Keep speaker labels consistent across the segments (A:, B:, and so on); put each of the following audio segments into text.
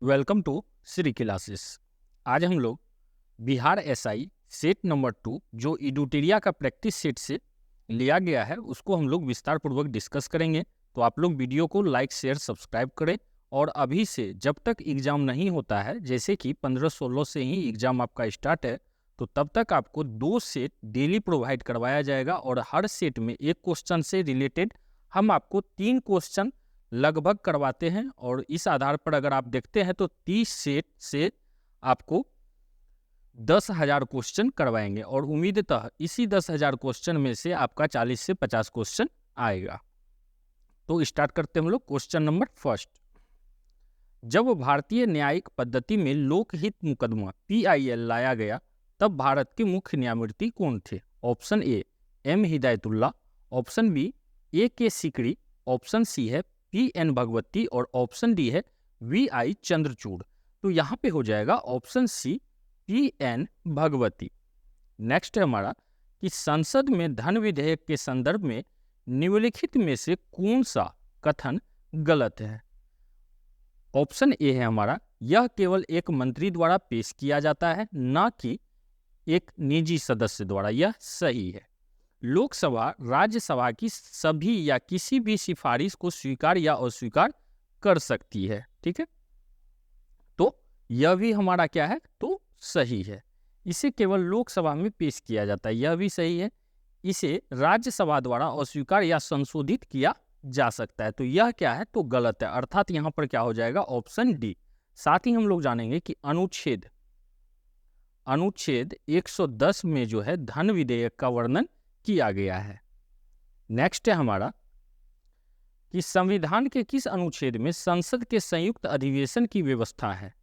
A: Welcome to Shri classes. आज हम लोग बिहार एसआई सेट नंबर 2 जो इडुटेरिया का प्रैक्टिस सेट से लिया गया है उसको हम लोग विस्तार पूर्वक डिस्कस करेंगे। तो आप लोग वीडियो को लाइक शेयर सब्सक्राइब करें। और अभी से जब तक एग्ज़ाम नहीं होता है, जैसे कि 15-16 से ही एग्ज़ाम आपका स्टार्ट है, तो तब तक आपको 2 सेट डेली प्रोवाइड करवाया जाएगा और हर सेट में एक क्वेश्चन से रिलेटेड हम आपको 3 क्वेश्चन लगभग करवाते हैं। और इस आधार पर अगर आप देखते हैं तो 30 सेट से आपको 10,000 क्वेश्चन करवाएंगे और उम्मीदतः इसी 10,000 क्वेश्चन में से आपका 40 से 50 क्वेश्चन आएगा। तो स्टार्ट करते हैं हम लोग। क्वेश्चन नंबर फर्स्ट, जब भारतीय न्यायिक पद्धति में लोकहित मुकदमा PIL लाया गया तब भारत के मुख्य न्यायमूर्ति कौन थे? Option A M Hidayatullah, option B AK Sikri, option C है PN भगवती और ऑप्शन डी है VI चंद्रचूड़। तो यहाँ पे हो जाएगा option C PN Bhagwati. Next है हमारा कि संसद में धन विधेयक के संदर्भ में निम्नलिखित में से कौन सा कथन गलत है? ऑप्शन ए है हमारा, यह केवल एक मंत्री द्वारा पेश किया जाता है, ना कि एक निजी सदस्य द्वारा। यह सही है। लोकसभा राज्यसभा की सभी या किसी भी सिफारिश को स्वीकार या अस्वीकार कर सकती है। ठीक है, तो यह भी हमारा क्या है, तो सही है। इसे केवल लोकसभा में पेश किया जाता है, यह भी सही है। इसे राज्यसभा द्वारा अस्वीकार या संशोधित किया जा सकता है, तो यह क्या है, तो गलत है। अर्थात यहाँ पर क्या हो जाएगा, ऑप्शन डी। साथ ही हम लोग जानेंगे कि अनुच्छेद 110 में जो है धन विधेयक का वर्णन किया गया है। नेक्स्ट है हमारा कि संविधान के किस अनुच्छेद में संसद के संयुक्त अधिवेशन की व्यवस्था है?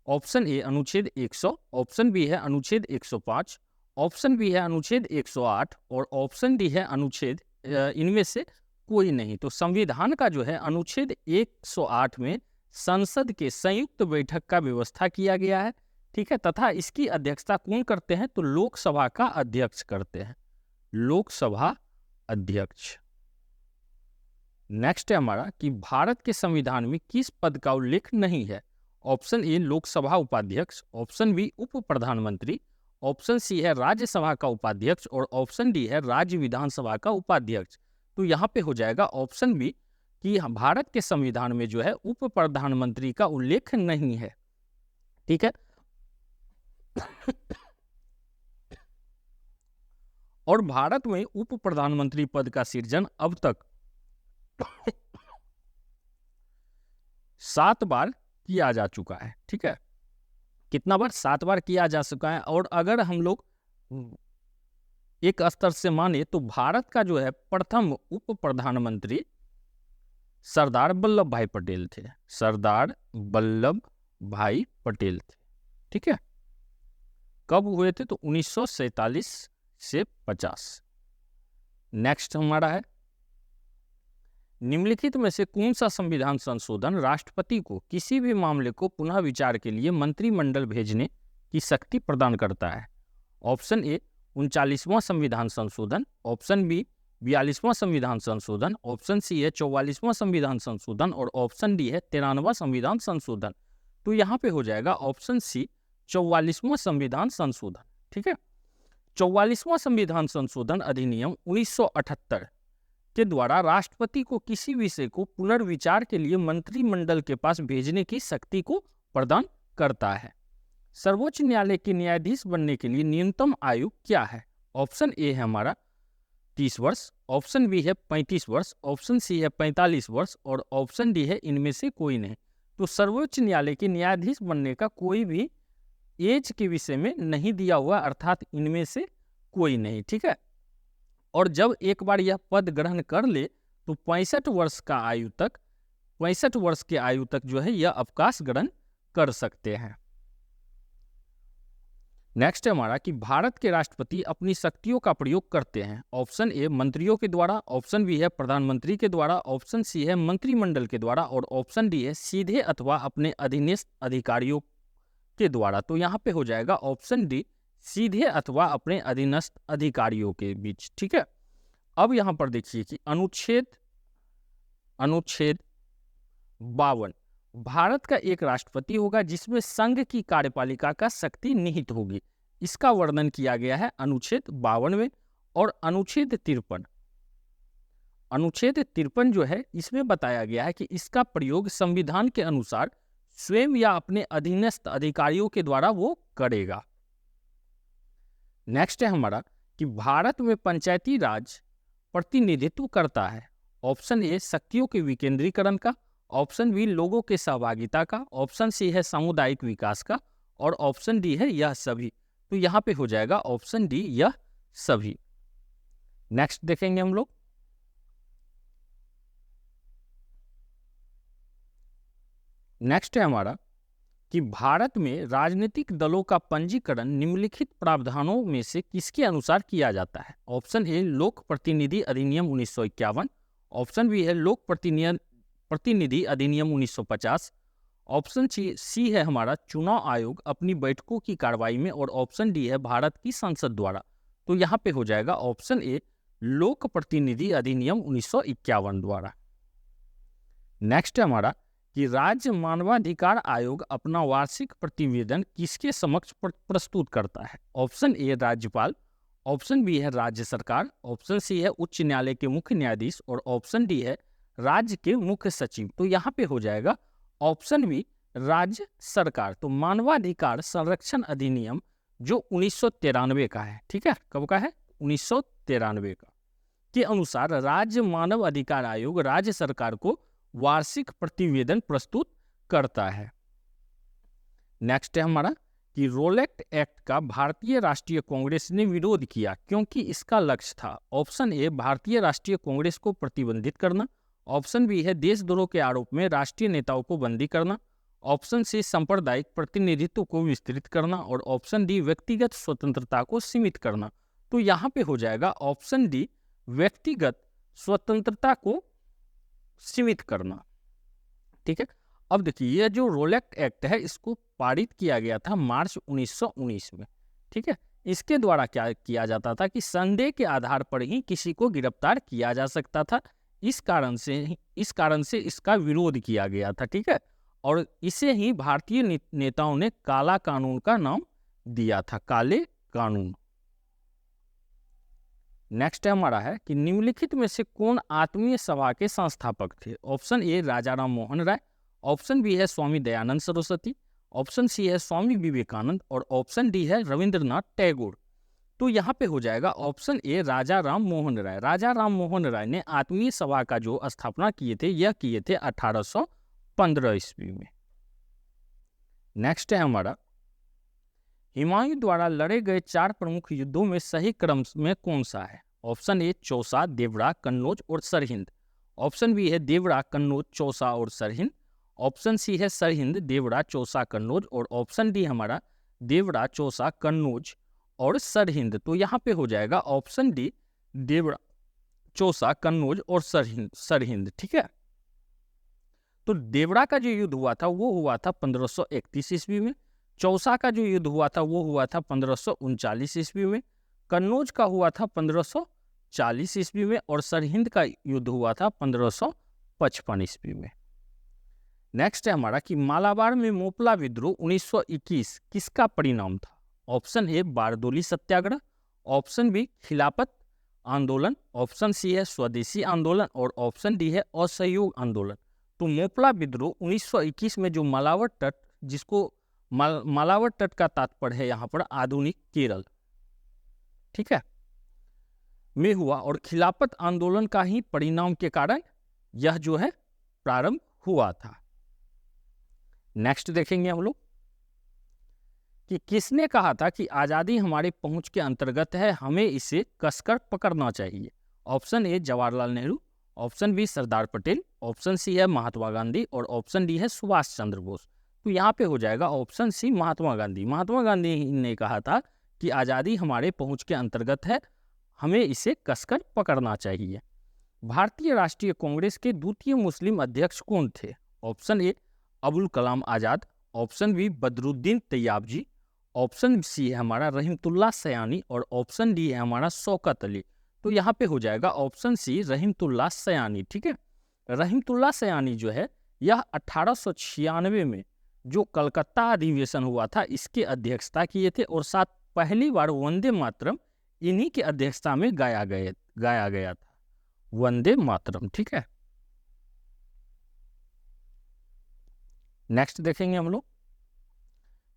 A: ऑप्शन ए अनुच्छेद 100, ऑप्शन बी है अनुच्छेद 105, ऑप्शन बी है अनुच्छेद 108 और ऑप्शन डी है अनुच्छेद इनमें से कोई नहीं। तो संविधान का जो है अनुच्छेद 108 में संसद के संयुक्त बैठक का व्यवस्था किया गया है। ठीक है, तथा इसकी अध्यक्षता कौन करते हैं, तो लोकसभा का अध्यक्ष करते हैं, लोकसभा अध्यक्ष। नेक्स्ट है हमारा कि भारत के संविधान में किस पद का उल्लेख नहीं है? ऑप्शन ए लोकसभा उपाध्यक्ष, ऑप्शन बी उप प्रधानमंत्री, ऑप्शन सी है राज्यसभा का उपाध्यक्ष और ऑप्शन डी है राज्य विधानसभा का उपाध्यक्ष। तो यहाँ पे हो जाएगा ऑप्शन बी कि भारत के संविधान में जो है उप प्रधानमंत्री का उल्लेख नहीं है। ठीक है, और भारत में उप प्रधानमंत्री पद का सृजन अब तक 7 बार किया जा चुका है। ठीक है, कितना बार? 7 बार किया जा चुका है। और अगर हम लोग एक स्तर से माने तो भारत का जो है प्रथम उप प्रधानमंत्री सरदार वल्लभ भाई पटेल थे, सरदार वल्लभ भाई पटेल थे। ठीक है, कब हुए थे, तो 1947 से 50। नेक्स्ट हमारा है, निम्नलिखित में से कौन सा संविधान संशोधन राष्ट्रपति को किसी भी मामले को पुनः विचार के लिए मंत्रिमंडल भेजने की शक्ति प्रदान करता है? ऑप्शन ए 39वां संविधान संशोधन, ऑप्शन बी 42वां संविधान संशोधन, ऑप्शन सी है 44वां संविधान संशोधन और ऑप्शन डी है 93वां संविधान संशोधन। तो यहाँ पे हो जाएगा ऑप्शन सी 44वां संविधान संशोधन। ठीक है, 44वां संविधान संशोधन अधिनियम 1978 के द्वारा राष्ट्रपति को किसी विषय को पुनर्विचार के लिए मंत्रिमंडल के पास भेजने की शक्ति को प्रदान करता है। सर्वोच्च न्यायालय के न्यायाधीश बनने के लिए न्यूनतम आयु क्या है? ऑप्शन ए है हमारा 30 वर्ष, ऑप्शन बी है 35 वर्ष, ऑप्शन सी है 45 वर्ष और ऑप्शन डी है इनमें से कोई नहीं। तो सर्वोच्च न्यायालय के न्यायाधीश बनने का कोई भी एज के विषय में नहीं दिया हुआ, अर्थात इनमें से कोई नहीं। ठीक है, और जब एक बार यह पद ग्रहण कर ले तो 65 वर्ष के आयु तक जो है यह अवकाश ग्रहण कर सकते हैं। नेक्स्ट है हमारा कि भारत के राष्ट्रपति अपनी शक्तियों का प्रयोग करते हैं। ऑप्शन ए मंत्रियों के द्वारा, ऑप्शन बी है प्रधानमंत्री के द्वारा, ऑप्शन सी है मंत्रिमंडल के द्वारा और ऑप्शन डी है सीधे अथवा अपने अधीनस्थ अधिकारियों के द्वारा। तो यहाँ पे हो जाएगा ऑप्शन डी सीधे अथवा अपने अधीनस्थ अधिकारियों के बीच। ठीक है, अब यहाँ पर देखिए कि अनुच्छेद 52 भारत का एक राष्ट्रपति होगा जिसमें संघ की कार्यपालिका का शक्ति निहित होगी। इसका वर्णन किया गया है अनुच्छेद 52 में और अनुच्छेद 53। अनुच्छेद 53 जो है इसमें बताया गया है कि इसका प्रयोग संविधान के अनुसार स्वयं या अपने अधीनस्थ अधिकारियों के द्वारा वो करेगा। नेक्स्ट है हमारा कि भारत में पंचायती राज प्रतिनिधित्व करता है। ऑप्शन ए शक्तियों के विकेंद्रीकरण का, ऑप्शन बी लोगों के सहभागिता का, ऑप्शन सी है सामुदायिक विकास का और ऑप्शन डी है यह सभी। तो यहाँ पे हो जाएगा ऑप्शन डी यह सभी। नेक्स्ट देखेंगे हम लोग। नेक्स्ट है हमारा कि भारत में राजनीतिक दलों का पंजीकरण निम्नलिखित प्रावधानों में से किसके अनुसार किया जाता है। ऑप्शन ए लोक प्रतिनिधि अधिनियम 1951, ऑप्शन बी है लोक प्रतिनिधि अधिनियम 1950, ऑप्शन सी है हमारा चुनाव आयोग अपनी बैठकों की कार्रवाई में और ऑप्शन डी है भारत की संसद द्वारा। तो यहाँ पे हो जाएगा ऑप्शन ए लोक प्रतिनिधि अधिनियम 1951 द्वारा। नेक्स्ट है हमारा कि राज्य मानवाधिकार आयोग अपना वार्षिक प्रतिवेदन किसके समक्ष प्रस्तुत करता है। ऑप्शन ए राज्यपाल, ऑप्शन बी है राज्य सरकार, ऑप्शन सी है उच्च न्यायालय के मुख्य न्यायाधीश और ऑप्शन डी है राज्य के मुख्य सचिव। तो यहाँ पे हो जाएगा ऑप्शन बी राज्य सरकार। तो मानवाधिकार संरक्षण अधिनियम जो 1993 का है, ठीक है, कब का है, 1993 का, के अनुसार राज्य मानव अधिकार आयोग राज्य सरकार को वार्षिक प्रतिवेदन प्रस्तुत करता है। नेक्स्ट है हमारा कि रोलेक्ट एक्ट का भारतीय राष्ट्रीय कांग्रेस ने विरोध किया क्योंकि इसका लक्ष्य था। ऑप्शन ए भारतीय राष्ट्रीय कांग्रेस को प्रतिबंधित करना, ऑप्शन बी है देशद्रोह के आरोप में राष्ट्रीय नेताओं को बंदी करना, ऑप्शन सी सांप्रदायिक प्रतिनिधित्व को विस्तृत करना और ऑप्शन डी व्यक्तिगत स्वतंत्रता को सीमित करना। तो यहाँ पे हो जाएगा ऑप्शन डी व्यक्तिगत स्वतंत्रता को सीमित करना। ठीक है, अब देखिए यह जो रोलेक्ट एक्ट है इसको पारित किया गया था मार्च 1919 में। ठीक है, इसके द्वारा क्या किया जाता था कि संदेह के आधार पर ही किसी को गिरफ्तार किया जा सकता था। इस कारण से इसका विरोध किया गया था। ठीक है, और इसे ही भारतीय नेताओं ने काला कानून का नाम दिया था, काले कानून। नेक्स्ट हमारा है कि निम्नलिखित में से कौन आत्मीय सभा के संस्थापक थे। Option A Raja Ram Mohan Roy, option B है स्वामी दयानंद सरस्वती, ऑप्शन सी है स्वामी विवेकानंद और ऑप्शन डी है रविंद्रनाथ टैगोर। तो यहाँ पे हो जाएगा ऑप्शन ए राजा राम मोहन राय। राजा राम मोहन राय ने आत्मीय सभा का जो स्थापना किए थे यह किए थे 1815 ईस्वी में। नेक्स्ट है हमारा हुमायूं द्वारा लड़े गए 4 प्रमुख युद्धों में सही क्रम में कौन सा है। ऑप्शन ए चौसा, देवड़ा, कन्नौज और सरहिंद, ऑप्शन बी है देवड़ा, कन्नौज, चौसा और सरहिंद, ऑप्शन सी है सरहिंद, देवड़ा, चौसा, कन्नौज और ऑप्शन डी हमारा देवड़ा, चौसा, कन्नौज और सरहिंद। तो यहाँ पे हो जाएगा ऑप्शन डी देवड़ा, चौसा, कन्नौज और सरहिंद। ठीक है, तो देवड़ा का जो युद्ध हुआ था वो हुआ था 1531 ईस्वी में, चौसा का जो युद्ध हुआ था वो हुआ था 1539 ईस्वी में, कन्नौज का हुआ था 1540 ईस्वी में और सरहिंद का युद्ध हुआ था 1555 ईस्वी में। नेक्स्ट है हमारा कि मालाबार में मोपला विद्रोह 1921 किसका परिणाम था। Option A Bardoli Satyagraha, option B Khilafat आंदोलन, ऑप्शन सी है स्वदेशी आंदोलन और ऑप्शन डी है असहयोग आंदोलन। तो मोपला विद्रोह 1921 में जो मालावर तट, जिसको मालावर तट का तात्पर्य है यहाँ पर आधुनिक केरल, ठीक है, में हुआ और खिलाफत आंदोलन का ही परिणाम के कारण यह जो है प्रारंभ हुआ था। नेक्स्ट देखेंगे हम लोग कि किसने कहा था कि आज़ादी हमारी पहुंच के अंतर्गत है, हमें इसे कसकर पकड़ना चाहिए। Option A Jawaharlal Nehru, option B Sardar Patel, option C है महात्मा गांधी और ऑप्शन डी है सुभाष चंद्र बोस। तो यहाँ पे हो जाएगा ऑप्शन सी महात्मा गांधी। महात्मा गांधी ने कहा था कि आज़ादी हमारे पहुंच के अंतर्गत है, हमें इसे कसकर पकड़ना चाहिए। भारतीय राष्ट्रीय कांग्रेस के द्वितीय मुस्लिम अध्यक्ष कौन थे। Option A Abul Kalam Azad, option B Badruddin Tyabji, option C है हमारा रहीमतुल्लाह सयानी और ऑप्शन डी है हमारा शौकत अली। तो यहाँ पे हो जाएगा ऑप्शन सी रहीमतुल्लाह सयानी। ठीक है, रहीमतुल्लाह सयानी जो है यह 1896 में जो कलकत्ता अधिवेशन हुआ था इसके अध्यक्षता किए थे और साथ पहली बार वंदे मातरम इन्हीं की अध्यक्षता में गाया गया था, वंदे मातरम। ठीक है, नेक्स्ट देखेंगे हम लोग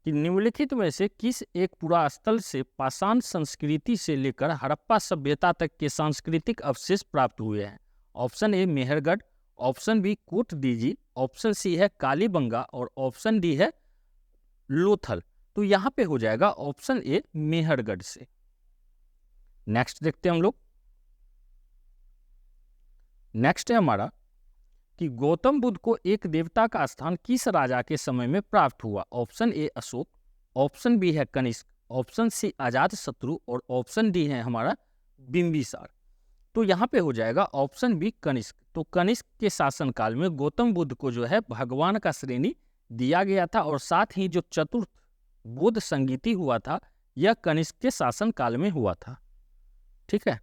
A: कि निम्नलिखित में से किस एक पुरास्थल से पाषाण संस्कृति से लेकर हड़प्पा सभ्यता तक के सांस्कृतिक अवशेष प्राप्त हुए हैं। Option A Mehrgarh, option B Kot Diji, option C है कालीबंगा और ऑप्शन डी है लोथल। तो यहाँ पे हो जाएगा ऑप्शन ए मेहरगढ़ से। नेक्स्ट देखते हैं हम लोग, नेक्स्ट है हमारा कि गौतम बुद्ध को एक देवता का स्थान किस राजा के समय में प्राप्त हुआ। Option A Ashoka, option B है कनिष्क, ऑप्शन सी अजातशत्रु और ऑप्शन डी है हमारा बिंबिसार। तो यहाँ पे हो जाएगा ऑप्शन बी कनिष्क। तो कनिष्क के शासनकाल में गौतम बुद्ध को जो है भगवान का श्रेणी दिया गया था और साथ ही जो चतुर्थ बौद्ध संगीति हुआ था यह कनिष्क के शासनकाल में हुआ था। ठीक है,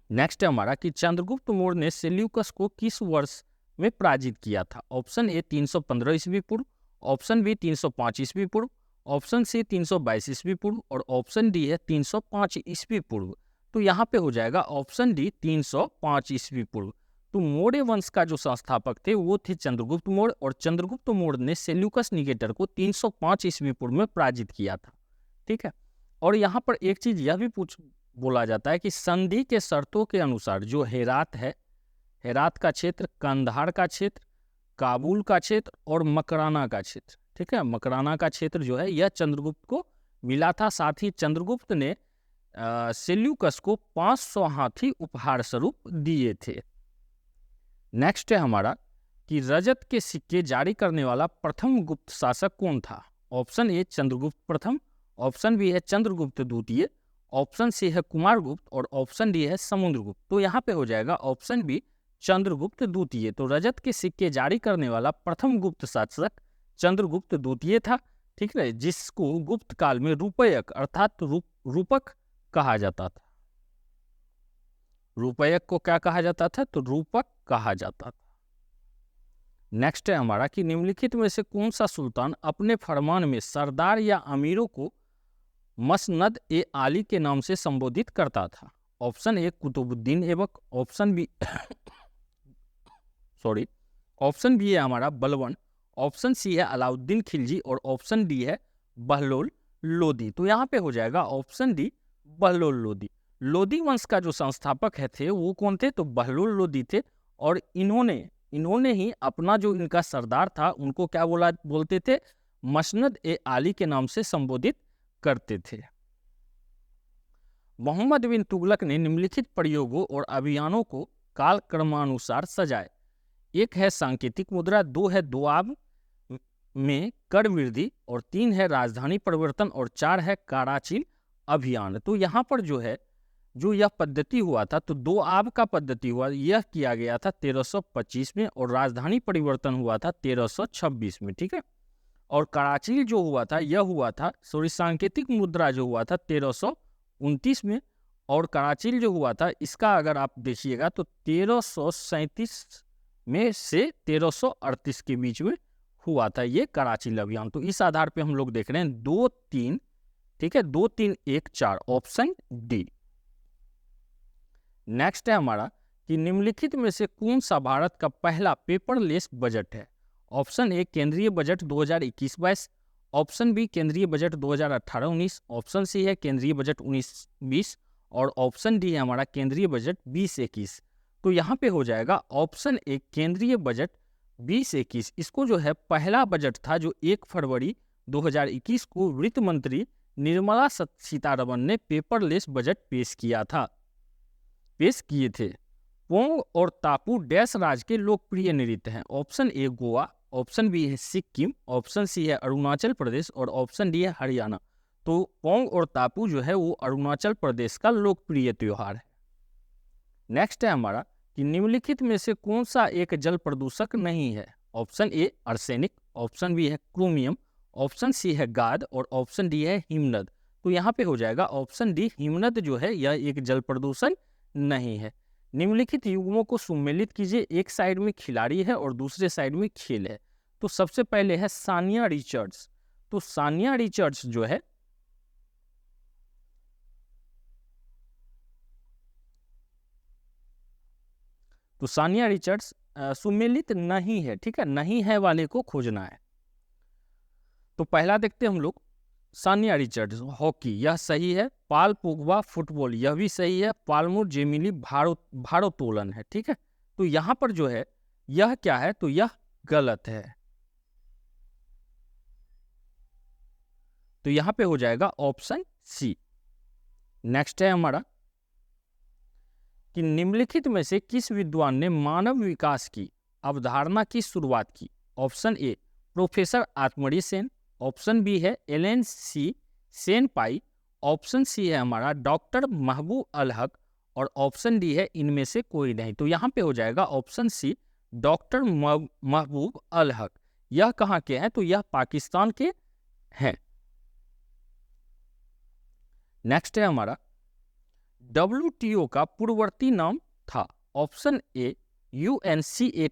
A: नेक्स्ट है हमारा कि चंद्रगुप्त मौर्य ने सेल्यूकस को किस वर्ष में पराजित किया था। ऑप्शन ए 315 ईस्वी पूर्व, ऑप्शन बी 305 ईस्वी पूर्व, ऑप्शन सी 322 ईस्वी पूर्व और ऑप्शन डी है 305 ईस्वी पूर्व। तो यहाँ पे हो जाएगा ऑप्शन डी 305 ईस्वी पूर्व। तो मौर्य वंश का जो संस्थापक थे वो थे चंद्रगुप्त मौर्य और चंद्रगुप्त मौर्य ने सेल्यूकस निकेटर को 305 ईस्वी पूर्व में पराजित किया था। ठीक है, और यहाँ पर एक चीज यह भी बोला जाता है कि संधि के शर्तों के अनुसार जो हेरात है, हेरात का क्षेत्र, कंधार का क्षेत्र, काबुल का क्षेत्र और मकराना का क्षेत्र, ठीक है, मकराना का क्षेत्र जो है यह चंद्रगुप्त को मिला था। साथ ही चंद्रगुप्त ने सेल्यूकस को 500 हाथी उपहार स्वरूप दिए थे। नेक्स्ट है हमारा कि रजत के सिक्के जारी करने वाला प्रथम गुप्त शासक कौन था। ऑप्शन ए चंद्रगुप्त प्रथम, ऑप्शन बी है चंद्रगुप्त द्वितीय, ऑप्शन सी है कुमारगुप्त और ऑप्शन डी है समुद्रगुप्त। तो यहाँ पे हो जाएगा ऑप्शन बी चंद्रगुप्त द्वितीय। तो रजत के सिक्के जारी करने वाला प्रथम गुप्त शासक चंद्रगुप्त द्वितीय था। ठीक है, जिसको गुप्त काल में रूपयक अर्थात रूपक कहा जाता था। रूपयक को क्या कहा जाता था? तो रूपक कहा जाता था। नेक्स्ट है हमारा कि निम्नलिखित में से कौन सा सुल्तान अपने फरमान में सरदार या अमीरों को मसनद ए आली के नाम से संबोधित करता था। Option A Qutbuddin Aibak, option B option B है हमारा बलवन, ऑप्शन सी है अलाउद्दीन खिलजी और ऑप्शन डी है बहलोल लोदी। तो यहाँ पे हो जाएगा ऑप्शन डी बहलोल लोदी। लोदी वंश का जो संस्थापक है थे वो कौन थे? तो बहलोल लोदी थे और इन्होंने ही अपना जो इनका सरदार था उनको क्या बोलते थे? मसनद ए आली के नाम से संबोधित करते थे। मोहम्मद बिन तुगलक ने निम्नलिखित प्रयोगों और अभियानों को काल क्रमानुसार सजाए। एक है सांकेतिक मुद्रा, दो है दोआब में कर वृद्धि और तीन है राजधानी परिवर्तन और चार है काराचीन अभियान। तो यहाँ पर जो है जो यह पद्धति हुआ था तो दो आब का पद्धति हुआ, यह किया गया था 1325 में और राजधानी परिवर्तन हुआ था 1326 में। ठीक है, और कराची जो हुआ था यह हुआ था सांकेतिक मुद्रा जो हुआ था 1329 में और कराची जो हुआ था इसका अगर आप देखिएगा तो 1337 में से 1338 के बीच में हुआ था ये कराची अभियान। तो इस आधार पे हम लोग देख रहे हैं 2-3, ठीक है, 2-3-1-4 ऑप्शन डी। नेक्स्ट है हमारा कि निम्नलिखित में से कौन सा भारत का पहला पेपरलेस बजट है। ऑप्शन ए केंद्रीय बजट 2021-22, ऑप्शन बी केंद्रीय बजट 2018-19, ऑप्शन सी है केंद्रीय बजट 19-20 और ऑप्शन डी है हमारा केंद्रीय बजट 20-21। तो यहाँ पे हो जाएगा ऑप्शन ए केंद्रीय बजट 20-21। इसको जो है पहला बजट था जो 1 फरवरी 2021 को वित्त मंत्री निर्मला सीतारमण ने पेपरलेस बजट पेश किए थे। पोंग और तापू डैश राज्य के लोकप्रिय नृत्य हैं। Option A Goa, option B है सिक्किम, ऑप्शन सी है अरुणाचल प्रदेश और ऑप्शन डी है हरियाणा। तो पोंग और तापू जो है वो अरुणाचल प्रदेश का लोकप्रिय त्योहार है। नेक्स्ट है हमारा कि निम्नलिखित में से कौन सा एक जल प्रदूषक नहीं है। Option A arsenic, option B है क्रोमियम, ऑप्शन सी है गाद और ऑप्शन डी है हिमनद। तो यहाँ पे हो जाएगा ऑप्शन डी हिमनद जो है यह एक जल प्रदूषण नहीं है। निम्नलिखित युग्मों को सुमेलित कीजिए। एक साइड में खिलाड़ी है और दूसरे साइड में खेल है। तो सबसे पहले है सानिया रिचर्ड्स। तो सानिया रिचर्ड्स जो है सानिया रिचर्ड्स सुमेलित नहीं है, ठीक है, नहीं है वाले को खोजना है। तो पहला देखते हैं हम लोग, सानिया रिचर्ड्स हॉकी, यह सही है। पाल पोगबा फुटबॉल, यह भी सही है। पाल्मुर जेमिली भारोत्तोलन है, ठीक है। तो यहां पर जो है यह क्या है, तो यह गलत है। तो यहां पे हो जाएगा ऑप्शन सी। नेक्स्ट है हमारा कि निम्नलिखित में से किस विद्वान ने मानव विकास की अवधारणा की शुरुआत की। ऑप्शन ए प्रोफेसर आत्मरी सेन, ऑप्शन बी है Alan C Sen Pai, option C है हमारा डॉक्टर महबूब अल हक, और ऑप्शन डी है इनमें से कोई नहीं। तो यहाँ पे हो जाएगा ऑप्शन सी डॉक्टर महबूब अल हक। यह कहाँ के हैं, तो यह पाकिस्तान के हैं। नेक्स्ट है हमारा WTO का पूर्ववर्ती नाम था। Option A UNCTAD,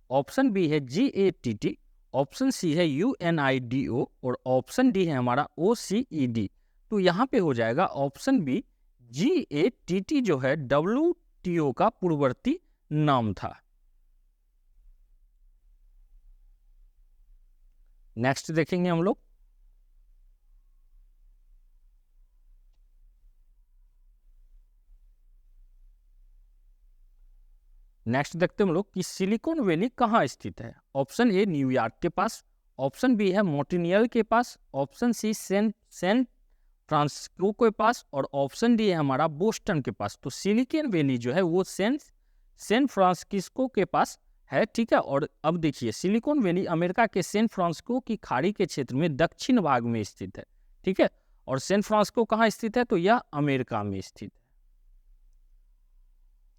A: option B है GATT, ऑप्शन सी है UNIDO, और ऑप्शन डी है हमारा OCED। तो यहाँ पे हो जाएगा ऑप्शन बी GATT जो है WTO का पूर्ववर्ती नाम था। नेक्स्ट देखेंगे हम लोग, नेक्स्ट देखते हैं हम लोग कि सिलिकॉन वैली कहाँ स्थित है। ऑप्शन ए न्यूयॉर्क के पास, ऑप्शन बी है मोंट्रियल के पास, ऑप्शन सी सैन फ्रांसिस्को के पास, और ऑप्शन डी है हमारा बोस्टन के पास। तो सिलिकॉन वैली जो है वो सैन फ्रांसिस्को के पास है, ठीक है। और अब देखिए सिलिकॉन वैली अमेरिका के सैन फ्रांसिस्को की खाड़ी के क्षेत्र में दक्षिण भाग में स्थित है, ठीक है। और सैन फ्रांसिस्को कहाँ स्थित है, तो यह अमेरिका में स्थित है।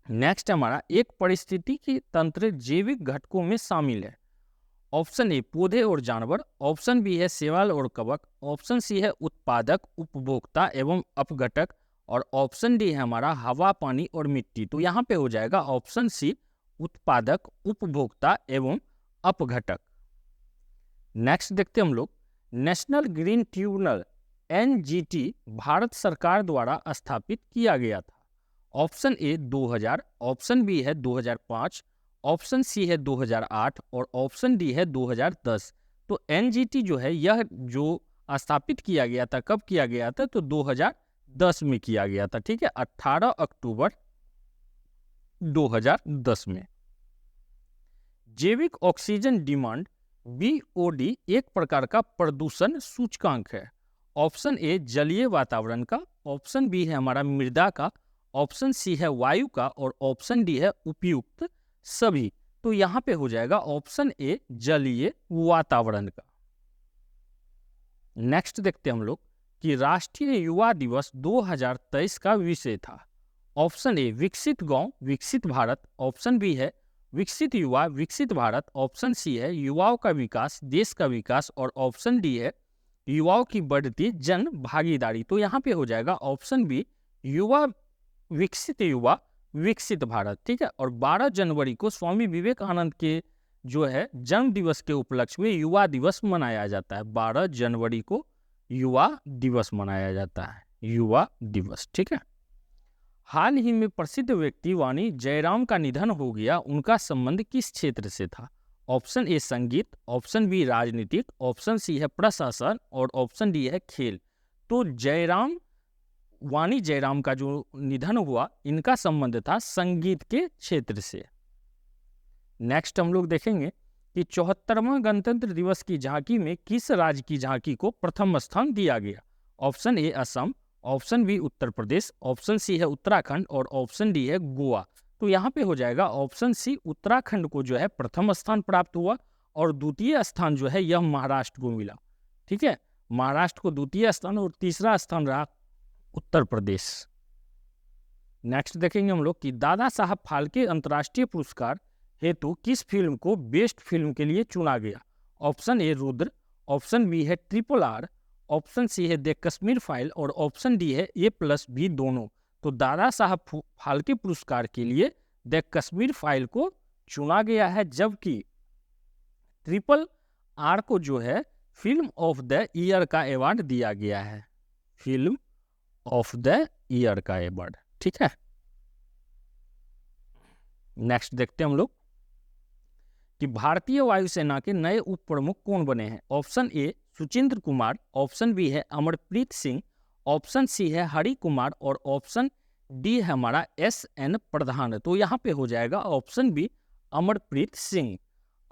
A: नेक्स्ट हमारा एक पारिस्थितिकी तंत्र जैविक घटकों में शामिल है। ऑप्शन ए पौधे और जानवर, ऑप्शन बी है शैवाल और कवक, ऑप्शन सी है उत्पादक उपभोक्ता एवं अपघटक, और ऑप्शन डी है हमारा हवा पानी और मिट्टी। तो यहाँ पे हो जाएगा ऑप्शन सी उत्पादक उपभोक्ता एवं अपघटक। नेक्स्ट देखते हम लोग, national green tribunal NGT Bharat सरकार द्वारा स्थापित किया गया था। ऑप्शन ए 2000, ऑप्शन बी है 2005, ऑप्शन सी है 2008, और ऑप्शन डी है 2010। तो NGT जो है यह जो स्थापित किया गया था, कब किया गया था, तो 2010 में किया गया था, ठीक है, 18 अक्टूबर 2010 में। जैविक ऑक्सीजन डिमांड BOD एक प्रकार का प्रदूषण सूचकांक है। ऑप्शन ए जलीय वातावरण का, ऑप्शन बी है हमारा मृदा का, ऑप्शन सी है वायु का, और ऑप्शन डी है उपयुक्त सभी। तो यहां पे हो जाएगा ऑप्शन ए जलीय वातावरण का। नेक्स्ट देखते हैं हम लोग कि राष्ट्रीय युवा दिवस 2023 का विषय था। ऑप्शन ए विकसित गांव विकसित भारत, ऑप्शन बी है विकसित युवा विकसित भारत, ऑप्शन सी है युवाओं का विकास देश का विकास, और ऑप्शन डी है युवाओं की बढ़ती जन भागीदारी। तो यहाँ पे हो जाएगा ऑप्शन बी युवा विकसित भारत, ठीक है। और 12 जनवरी को स्वामी विवेकानंद के जो है जन्म दिवस के उपलक्ष्य में युवा दिवस मनाया जाता है। 12 जनवरी को युवा दिवस मनाया जाता है, युवा दिवस, ठीक है। हाल ही में प्रसिद्ध व्यक्ति वाणी जयराम का निधन हो गया, उनका संबंध किस क्षेत्र से था। ऑप्शन ए संगीत, ऑप्शन बी राजनीतिक, ऑप्शन सी है प्रशासन, और ऑप्शन डी है खेल। तो वाणी जयराम का जो निधन हुआ, इनका संबंध था संगीत के क्षेत्र से। नेक्स्ट हम लोग देखेंगे कि 74वां गणतंत्र दिवस की झांकी में किस राज्य की झांकी को प्रथम स्थान दिया गया। Option A Assam, option B Uttar Pradesh, option C है उत्तराखंड, और ऑप्शन डी है गोवा। तो यहाँ पे हो जाएगा ऑप्शन सी उत्तराखंड को जो है प्रथम स्थान प्राप्त हुआ, और द्वितीय स्थान जो है यह महाराष्ट्र को मिला, ठीक है। महाराष्ट्र को द्वितीय स्थान और तीसरा स्थान रहा उत्तर प्रदेश। नेक्स्ट देखेंगे हम लोग कि दादा साहब फाल्के अंतर्राष्ट्रीय पुरस्कार हेतु किस फिल्म को बेस्ट फिल्म के लिए चुना गया। Option A Rudra, option B है RRR, ऑप्शन सी है द कश्मीर फाइल, और ऑप्शन डी है A+B दोनों। तो दादा साहब फाल्के पुरस्कार के लिए द कश्मीर फाइल को चुना गया है, जबकि RRR को जो है फिल्म ऑफ द ईयर का अवार्ड दिया गया है, फिल्म ऑफ द ईयर का अवार्ड। ठीक है, नेक्स्ट देखते हैं हम लोग कि भारतीय वायुसेना के नए उप प्रमुख कौन बने हैं। Option A Suchindra Kumar, option B है अमरप्रीत सिंह, ऑप्शन सी है हरि कुमार और ऑप्शन डी है हमारा SN प्रधान। तो यहाँ पे हो जाएगा ऑप्शन बी अमरप्रीत सिंह।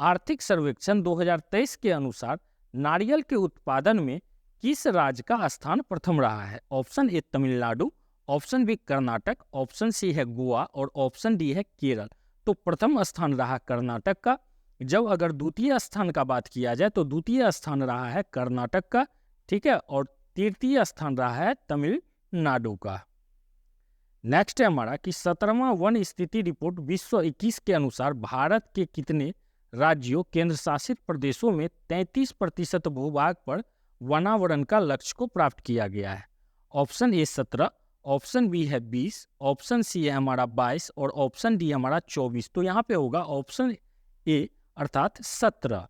A: आर्थिक सर्वेक्षण 2023 के अनुसार नारियल के उत्पादन में किस राज्य का स्थान प्रथम रहा है। Option A Tamil Nadu, option B Karnataka, option C है गोवा और ऑप्शन डी है केरल। तो प्रथम स्थान रहा कर्नाटक का। जब अगर द्वितीय स्थान का बात किया जाए तो द्वितीय स्थान रहा है कर्नाटक का, ठीक है, और तृतीय स्थान रहा है तमिलनाडु का। नेक्स्ट है हमारा कि 17वां वन स्थिति रिपोर्ट 2021 के अनुसार भारत के कितने राज्यों केंद्र शासित प्रदेशों में 33% भूभाग पर वनावरण का लक्ष्य को प्राप्त किया गया है। ऑप्शन ए 17, ऑप्शन बी है 20, ऑप्शन सी है हमारा 22 और ऑप्शन डी हमारा 24। तो यहाँ पे होगा ऑप्शन ए अर्थात 17।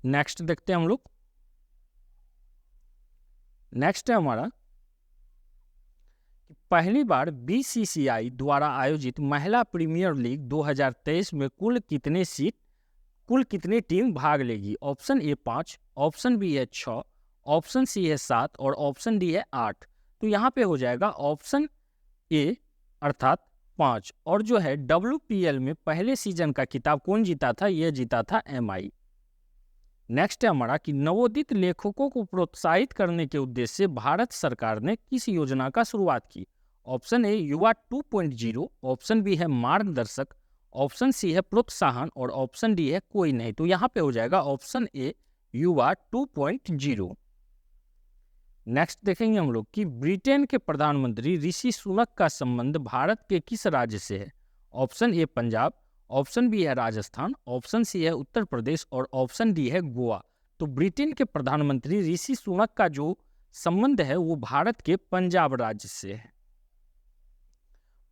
A: नेक्स्ट देखते हैं हम लोग। नेक्स्ट है हमारा पहली बार BCCI द्वारा आयोजित महिला प्रीमियर लीग 2023 में कुल कितने टीम भाग लेगी। ऑप्शन ए 5, ऑप्शन बी है 6, ऑप्शन सी है 7 और ऑप्शन डी है 8। तो यहाँ पे हो जाएगा ऑप्शन ए अर्थात 5। और जो है WPL में पहले सीजन का खिताब कौन जीता था, यह जीता था MI। नेक्स्ट है हमारा कि नवोदित लेखकों को प्रोत्साहित करने के उद्देश्य से भारत सरकार ने किस योजना का शुरुआत की। ऑप्शन ए युवा 2.0, ऑप्शन बी है मार्गदर्शक, ऑप्शन सी है प्रोत्साहन और ऑप्शन डी है कोई नहीं। तो यहाँ पे हो जाएगा ऑप्शन ए युवा 2.0। नेक्स्ट देखेंगे हम लोग कि ब्रिटेन के प्रधानमंत्री ऋषि सुनक का संबंध भारत के किस राज्य से है। Option A Punjab, option B है राजस्थान, ऑप्शन सी है उत्तर प्रदेश और ऑप्शन डी है गोवा। तो ब्रिटेन के प्रधानमंत्री ऋषि सुनक का जो संबंध है वो भारत के पंजाब राज्य से है।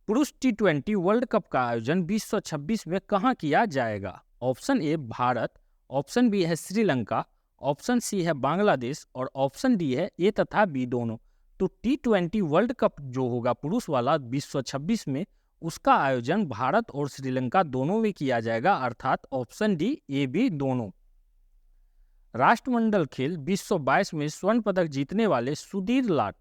A: पुरुष T20 वर्ल्ड कप का आयोजन 2026 में कहां किया जाएगा। Option A Bharat, option B है श्रीलंका, ऑप्शन सी है बांग्लादेश और ऑप्शन डी है ए तथा बी दोनों। तो T20 वर्ल्ड कप जो होगा पुरुष वाला 2026 में, उसका आयोजन भारत और श्रीलंका दोनों में किया जाएगा, अर्थात ऑप्शन डी ए बी दोनों। राष्ट्रमंडल खेल 2022 में स्वर्ण पदक जीतने वाले सुधीर लाट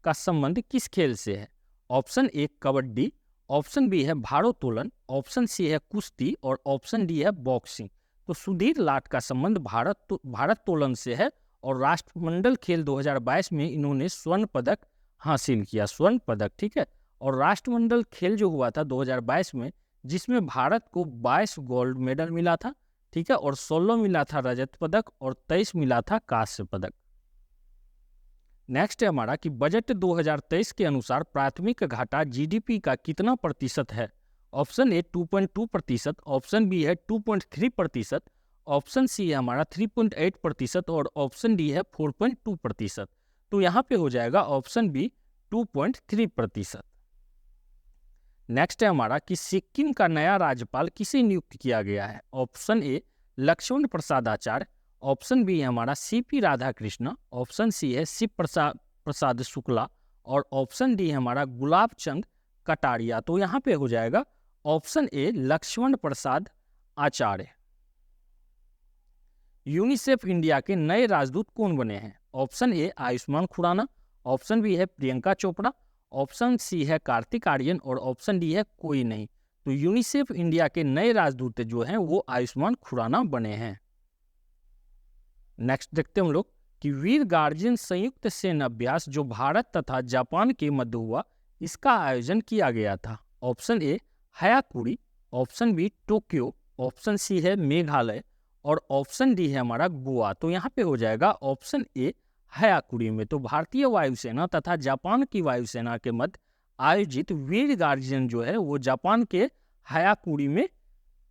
A: का संबंध किस खेल से है। Option A kabaddi, option B है भारोत्तोलन, ऑप्शन सी है कुश्ती और ऑप्शन डी है बॉक्सिंग। तो सुधीर लाट का संबंध भारोत्तोलन से है और राष्ट्रमंडल खेल 2022 में इन्होंने स्वर्ण पदक हासिल किया, स्वर्ण पदक, ठीक है। और राष्ट्रमंडल खेल जो हुआ था 2022 में, जिसमें भारत को 22 गोल्ड मेडल मिला था, ठीक है, और 16 मिला था रजत पदक और 23 मिला था कांस्य पदक। नेक्स्ट है हमारा कि बजट 2023 के अनुसार प्राथमिक घाटा GDP का कितना प्रतिशत है। ऑप्शन ए 2.2%, ऑप्शन बी है 2.3%, ऑप्शन सी है हमारा 3.8% और ऑप्शन डी है 4.2%। तो यहाँ पे हो जाएगा ऑप्शन बी 2.3%। नेक्स्ट है हमारा कि सिक्किम का नया राज्यपाल किसे नियुक्त किया गया है। Option A Laxman Prasad Acharya, option B है हमारा CP राधाकृष्ण, ऑप्शन सी है शिव प्रसाद शुक्ला और ऑप्शन डी है हमारा गुलाब चंद कटारिया। तो यहाँ पे हो जाएगा option A Laxman Prasad Acharya. UNICEF India के नए राजदूत कौन बने हैं। Option A Ayushmann Khurrana, option B है प्रियंका चोपड़ा, ऑप्शन सी है कार्तिक आर्यन और ऑप्शन डी है कोई नहीं। तो यूनिसेफ इंडिया के नए राजदूत जो हैं वो आयुष्मान खुराना बने हैं। नेक्स्ट देखते हैं हम लोग कि वीर गार्जियन संयुक्त सैन्य अभ्यास जो भारत तथा जापान के मध्य हुआ, इसका आयोजन किया गया था। Option A Hyakuri, option B Tokyo, option C है मेघालय और ऑप्शन डी है हमारा गोवा। तो यहाँ पे हो जाएगा ऑप्शन ए हयाकुरी में। तो भारतीय वायुसेना तथा जापान की वायुसेना के मध्य आयोजित वीर गार्जियन जो है वो जापान के हयाकुरी में,